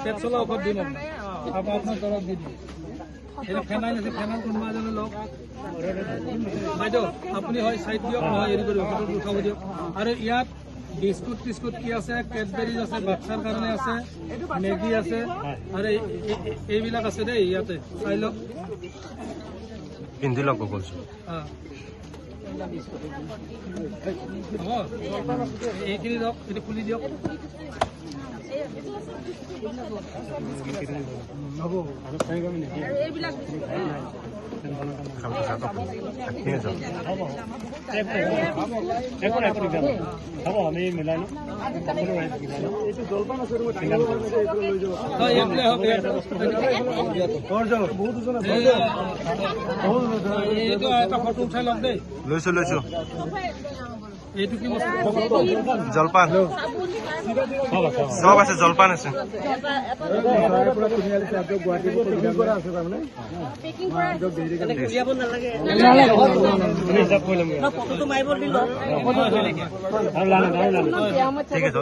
পেট চলা ঔষধ দিম আপোনাৰ দৰৱ দি দিম এটা ফেনাইল আছে ফেনাইল কোনোবা এজনে লওক বাইদেউ আপুনি হয় চাইড দিয়ক নহয় হেৰি কৰিব ঔষধটো উঠাব দিয়ক আৰু ইয়াত বিস্কুট টিস্কুট কি আছে কেডবেৰিজ আছে বাচ্চাৰ কাৰণে আছে মেগী আছে আৰু এইবিলাক আছে দেই ইয়াতে চাই লওক পিন্ধি লওক কৈছো এইখিনি দিয়ক এইটো খুলি দিয়ক আমি মিলাই এইটো এটা ফটো উঠাই লওক দেই লৈছো লৈছো এইটো কি বস্তু জলপান চব আছে জলপান আছে ঠিক আছে